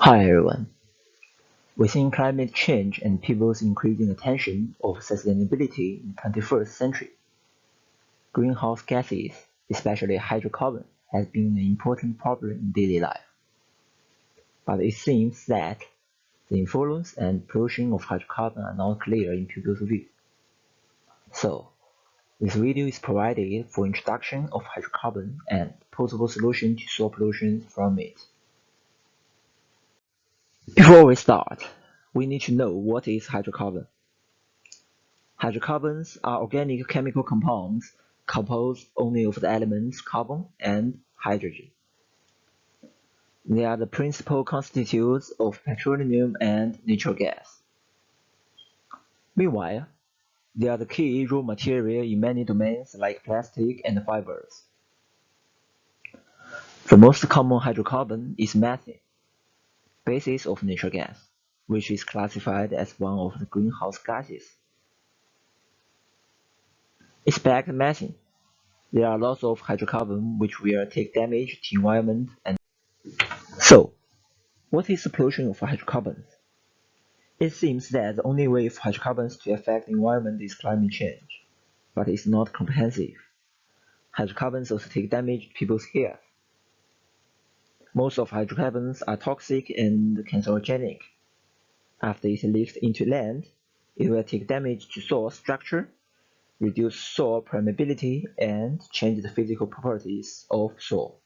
Hi everyone. Within climate change and people's increasing attention of sustainability in the 21st century, greenhouse gases, especially hydrocarbons, has been an important problem in daily life. But it seems that the influence and pollution of hydrocarbon are not clear in people's view. So, this video is provided for introduction of hydrocarbon and possible solution to soil pollution from it. Before we start, we need to know what is hydrocarbon. Hydrocarbons are organic chemical compounds composed only of the elements carbon and hydrogen. They are the principal constituents of petroleum and natural gas. Meanwhile, they are the key raw material in many domains like plastic and fibers. The most common hydrocarbon is methane, basis of natural gas, which is classified as one of the greenhouse gases. Expect methane. There are lots of hydrocarbon which will take damage to environment and So, what is the pollution of hydrocarbons? It seems that the only way for hydrocarbons to affect the environment is climate change, but it's not comprehensive. Hydrocarbons also take damage to people's health. Most of hydrocarbons are toxic and cancerogenic. After it leaks into land, it will take damage to soil structure, reduce soil permeability, and change the physical properties of soil.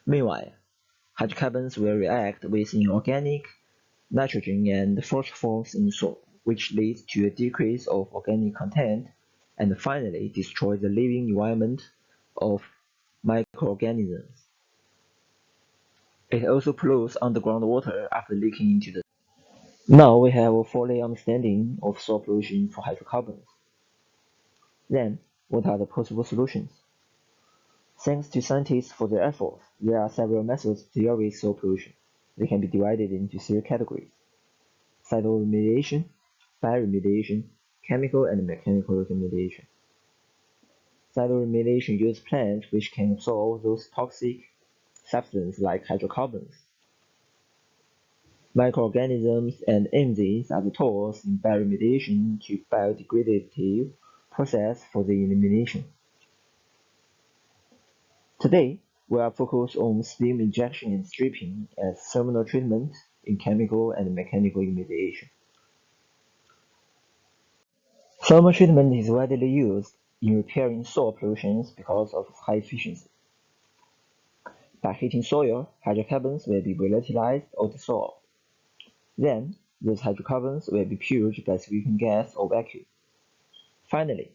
Meanwhile, hydrocarbons will react with inorganic nitrogen and phosphorus in soil, which leads to a decrease of organic content and finally destroy the living environment of microorganisms. It also pollutes underground water after leaking into the Now we have a full understanding of soil pollution for hydrocarbons. Then, what are the possible solutions? Thanks to scientists for their efforts, there are several methods to deal with soil pollution. They can be divided into three categories: cytoremediation, bioremediation, chemical and mechanical remediation. Cytoremediation uses plants which can absorb those toxic substances like hydrocarbons. Microorganisms and enzymes are the tools in bioremediation to biodegradative process for the elimination. Today, we are focused on steam injection and stripping as thermal treatment in chemical and mechanical remediation. Thermal treatment is widely used in repairing soil pollution because of its high efficiency. By heating soil, hydrocarbons will be volatilized or dissolved. Then, those hydrocarbons will be purged by sweeping gas or vacuum. Finally,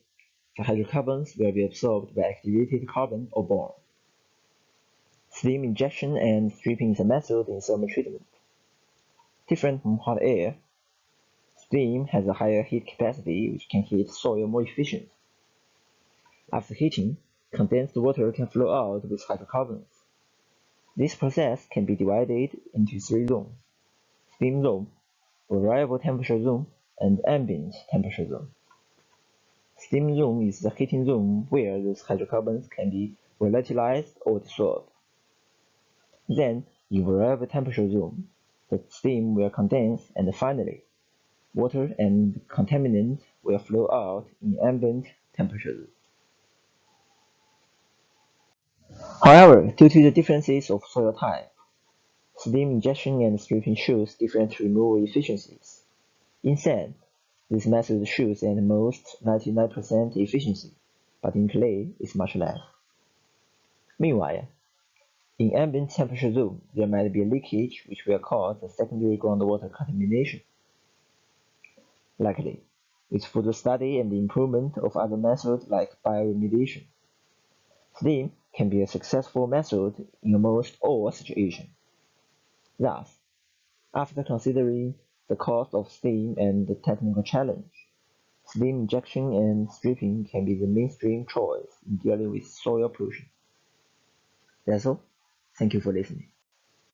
the hydrocarbons will be absorbed by activated carbon or burned. Steam injection and stripping is a method in thermal treatment. Different from hot air, steam has a higher heat capacity which can heat soil more efficiently. After heating, condensed water can flow out with hydrocarbons. This process can be divided into three zones: steam zone, variable temperature zone, and ambient temperature zone. Steam zone is the heating zone where those hydrocarbons can be volatilized or dissolved. Then, in variable temperature zone, the steam will condense and finally, water and contaminant will flow out in ambient temperature zone. However, due to the differences of soil type, steam injection and stripping shows different removal efficiencies. In sand, this method shows at most 99% efficiency, but in clay it's much less. Meanwhile, in ambient temperature zone, there might be a leakage which will cause a secondary groundwater contamination. Likely, with further study and the improvement of other methods like bioremediation, steam can be a successful method in almost all situations. Thus, after considering the cost of steam and the technical challenge, steam injection and stripping can be the mainstream choice in dealing with soil pollution. That's all. Thank you for listening.